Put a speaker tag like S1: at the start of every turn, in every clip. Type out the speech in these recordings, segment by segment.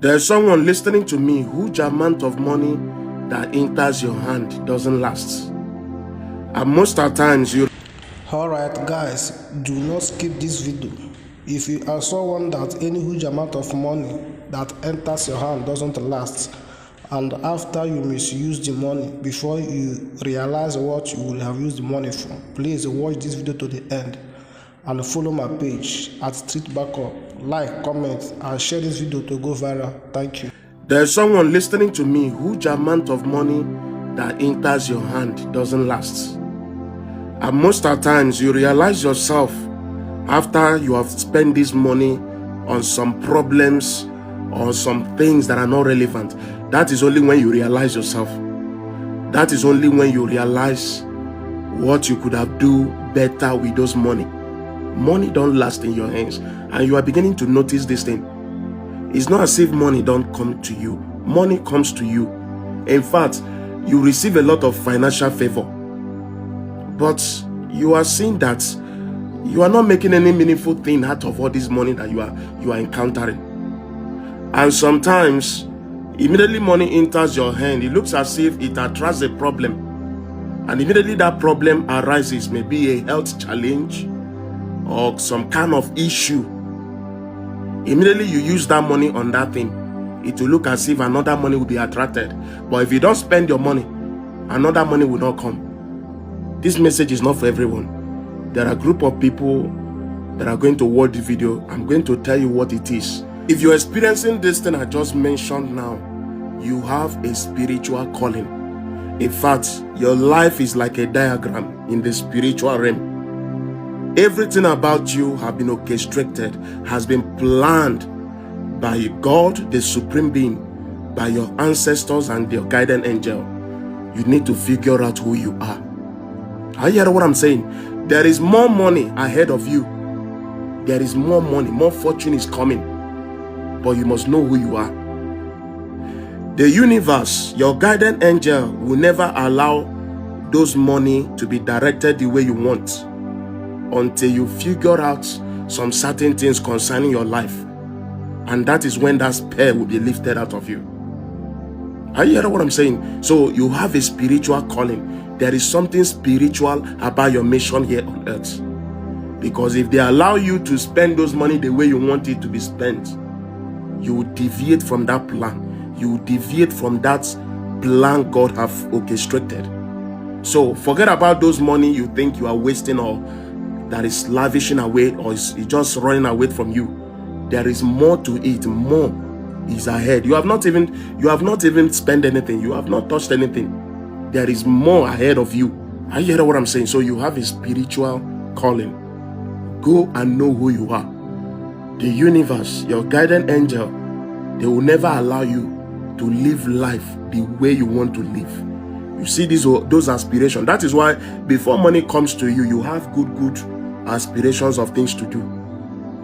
S1: There's someone listening to me, huge amount of money that enters your hand doesn't last. And most of the times you...
S2: Alright guys, do not skip this video. If you are someone that any huge amount of money that enters your hand doesn't last, and after you misuse the money before you realize what you will have used the money for, please watch this video to the end and follow my page at Street Backup. Like, comment and share this video to go viral. Thank you.
S1: There's someone listening to me, huge amount of money that enters your hand doesn't last. And most of the times you realize yourself after you have spent this money on some problems or some things that are not relevant. That is only when you realize yourself. That is only when you realize what you could have do better with those money. Money don't last in your hands, and you are beginning to notice this thing. It's not as if money don't come to you. Money comes to you. In fact, you receive a lot of financial favor, but you are seeing that you are not making any meaningful thing out of all this money that you are encountering. And sometimes immediately money enters your hand, it looks as if it attracts a problem, and immediately that problem arises, maybe a health challenge or some kind of issue. Immediately you use that money on that thing, it will look as if another money will be attracted. But if you don't spend your money, another money will not come. This message is not for everyone. There are a group of people that are going to watch the video. I'm going to tell you what it is. If you're experiencing this thing I just mentioned now, you have a spiritual calling. In fact, your life is like a diagram in the spiritual realm. Everything about you has been orchestrated, has been planned by God, the supreme being, by your ancestors and your guardian angel. You need to figure out who you are. Are you hearing what I'm saying? There is more money ahead of you. There is more money, more fortune is coming. But you must know who you are. The universe, your guardian angel, will never allow those money to be directed the way you want until you figure out some certain things concerning your life. And that is when that spell will be lifted out of you. Are you hearing what I'm saying? So you have a spiritual calling. There is something spiritual about your mission here on earth. Because if they allow you to spend those money the way you want it to be spent, you will deviate from that plan. You will deviate from that plan God have orchestrated. So forget about those money you think you are wasting or that is lavishing away or is just running away from you. There is more to it. More is ahead. You have not even spent anything. You have not touched anything. There is more ahead of you. Are you hearing what I'm saying? So you have a spiritual calling. Go and know who you are. The universe, your guardian angel, they will never allow you to live life the way you want to live. You see those aspirations. That is why before money comes to you, you have good aspirations of things to do.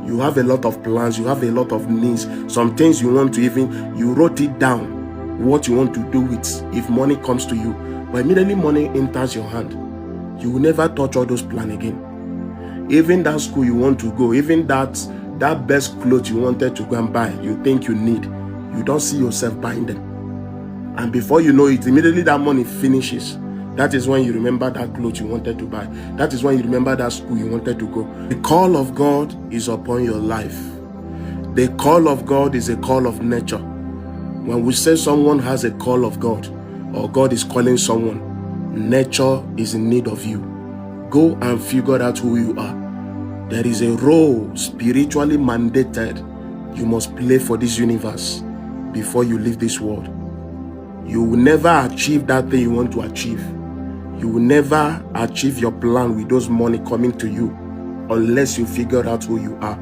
S1: You have a lot of plans. You have a lot of needs. Some things you want to you wrote it down, what you want to do with if money comes to you. But immediately money enters your hand, you will never touch all those plans again. Even that school you want to go, even that best clothes you wanted to go and buy, you think you need, you don't see yourself buying them. And before you know it, immediately that money finishes. That is when you remember that clothes you wanted to buy. That is when you remember that school you wanted to go. The call of God is upon your life. The call of God is a call of nature. When we say someone has a call of God, or God is calling someone, nature is in need of you. Go and figure out who you are. There is a role spiritually mandated you must play for this universe before you leave this world. You will never achieve that thing you want to achieve. You will never achieve your plan with those money coming to you unless you figure out who you are.